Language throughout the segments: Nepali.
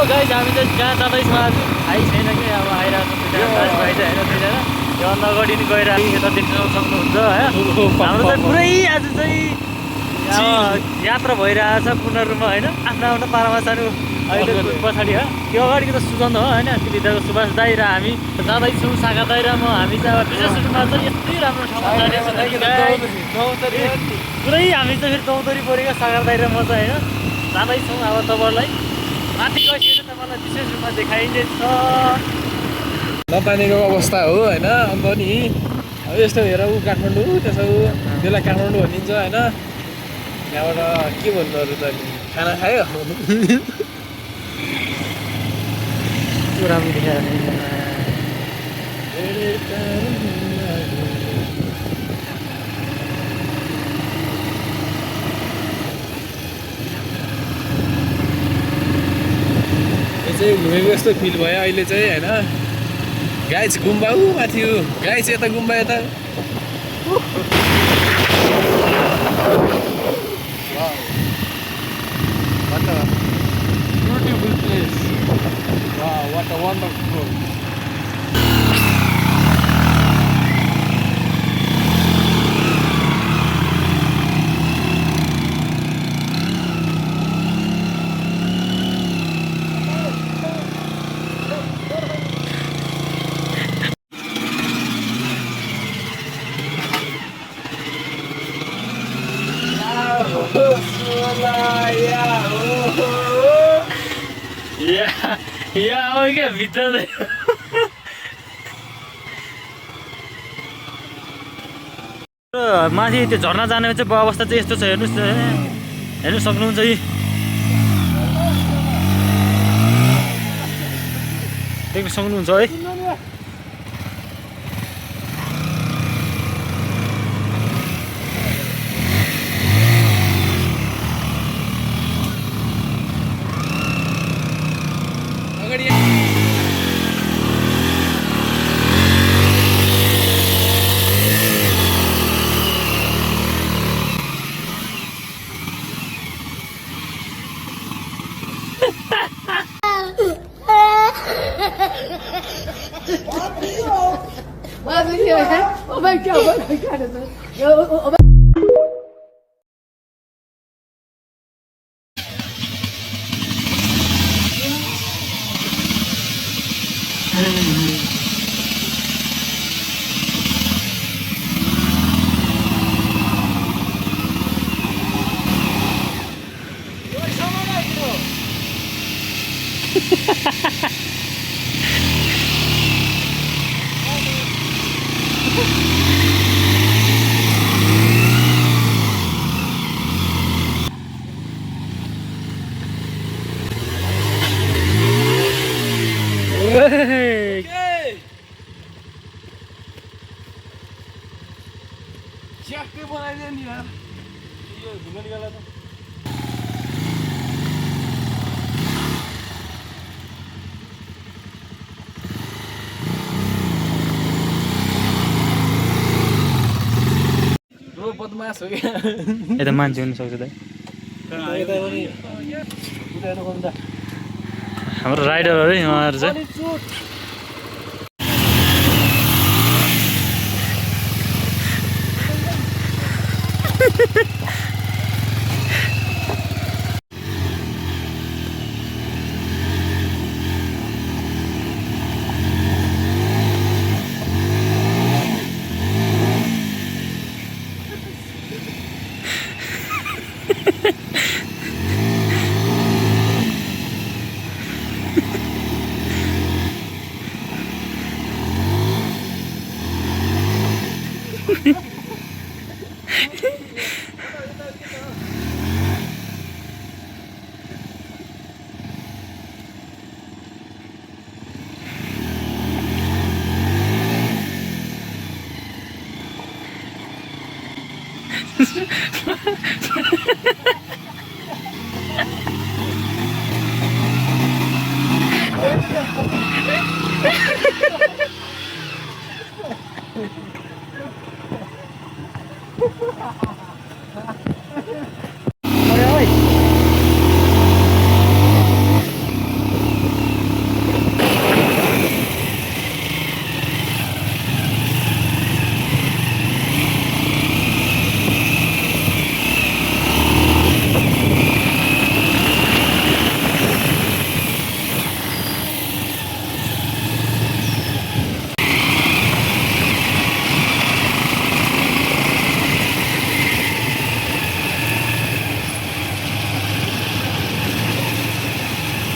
गाइस हामी चाहिँ जहाँ जाँदैछौँ आज थाहै छैन कि अब आइरहेको छ दाजुभाइ चाहिँ होइन दुईजना योभन्दा अगाडि नि गएर यता देख्न सक्नुहुन्छ होइन हाम्रो चाहिँ पुरै आज चाहिँ यात्रा भइरहेछ पूर्ण रूपमा होइन आफ्नो आफ्नो पारामा सानो अहिले पछाडि हो त्यो अगाडिको त सुजन हो होइन भित्रको सुभाष दाइ र हामी जाँदैछौँ सागा दाइ र म हामी चाहिँ अब विशेष रूपमा चाहिँ यस्तै राम्रो ठाउँमा जानेछौँ पुरै हामी चाहिँ फेरि चौधरी परेको सागर दाइ र म चाहिँ होइन जाँदैछौँ अब तपाईँहरूलाई माथि गइसकेपछि तपाईँलाई विशेष रूपमा देखाइँदैछ नपानीको अवस्था हो होइन अन्त नि अब यस्तो हेर ऊ काठमाडौँ त्यसो त्यसलाई काठमाडौँ भनिन्छ होइन त्यहाँबाट के भन्नु अरू त खाना खायो राम्रो देखाएर चाहिँ घुमेको जस्तो फिल भयो अहिले चाहिँ होइन गाई चाहिँ गुम्बा ऊ माथि ऊ गाई चाहिँ यता गुम्बा यता beautiful place what a wonderful यहाँ आऊ क्या भित्र माथि त्यो झर्ना जाने चाहिँ अवस्था चाहिँ यस्तो छ हेर्नुहोस् हेर्नु सक्नुहुन्छ है देख्न सक्नुहुन्छ है च्याक्कै बनाइदियो नि यार यो ढुङ्गा निकाला त बदमास हो क्या यता मान्छे हुनु सक्छ त हाम्रो राइडरहरू है उहाँहरू चाहिँ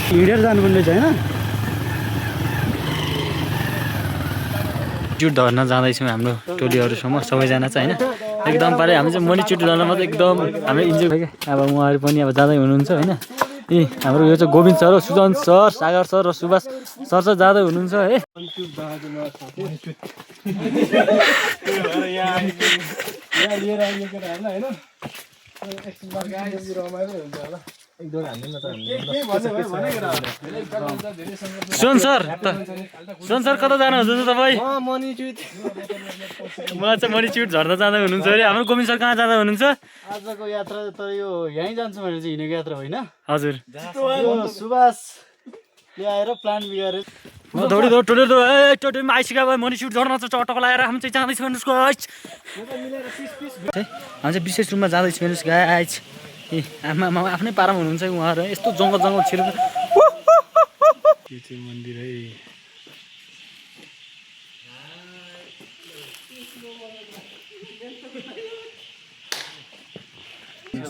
हिँडेर जानुपर्ने रहेछ होइन चुट धर्न जाँदैछौँ हाम्रो टोलीहरूसम्म सबैजना चाहिँ होइन एकदम पारे हामी चाहिँ मणिचुट धर्नमा चाहिँ एकदम हामी इन्जोय भयो क्या अब उहाँहरू पनि अब जाँदै हुनुहुन्छ होइन ए हाम्रो यो चाहिँ गोविन्द सर हो सुजन सर सागर सर र सुभाष सर चाहिँ जाँदै हुनुहुन्छ है सुन सर कता जानुहुन्छ तपाईँ मलाई चाहिँ मणिचुट झर्दा जाँदै हुनुहुन्छ अरे हाम्रो गोविन्द सर कहाँ जाँदा हुनुहुन्छ आजको यात्रा तर यो यहीँ जान्छु भनेर चाहिँ हिँडेको यात्रा होइन हजुर सुभाषले आएर प्लान बिगारेर दौडी टोलीमा आइसक्यो अब मणिचुट झर्न चाहिँ चटक लगाएर हामी चाहिँ जाँदैछ भन्नुहोस् गाइस हामी चाहिँ विशेष रूपमा जाँदैछ भन्नुहोस् गाइस ए आमा आफ्नै पारामा हुनुहुन्छ उहाँहरू यस्तो जङ्गल छिर यो चाहिँ मन्दिर है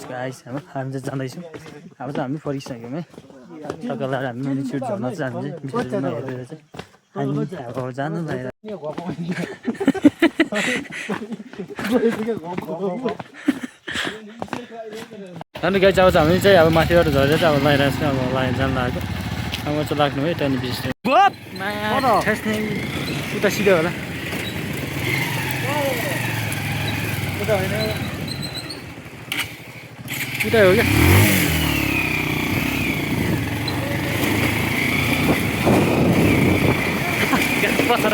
गाइस हामी चाहिँ जाँदैछौँ अब चाहिँ हामी फर्किसक्यौँ है टक्क लगाएर हामी मणिचुट झर्न चाहिँ हामी चाहिँ विशेष रूपमा हेरेर चाहिँ हामी अब जानु भएर अनि गाई चाहिँ अब हामी चाहिँ अब माथिबाट झरेर चाहिँ अब लगाइरहेको छौँ अब लगाएर जानु लागेको अब चाहिँ लाग्नु है त्यहाँदेखि विशेष उता सिधै होला उता होइन उतै हो क्या बसेर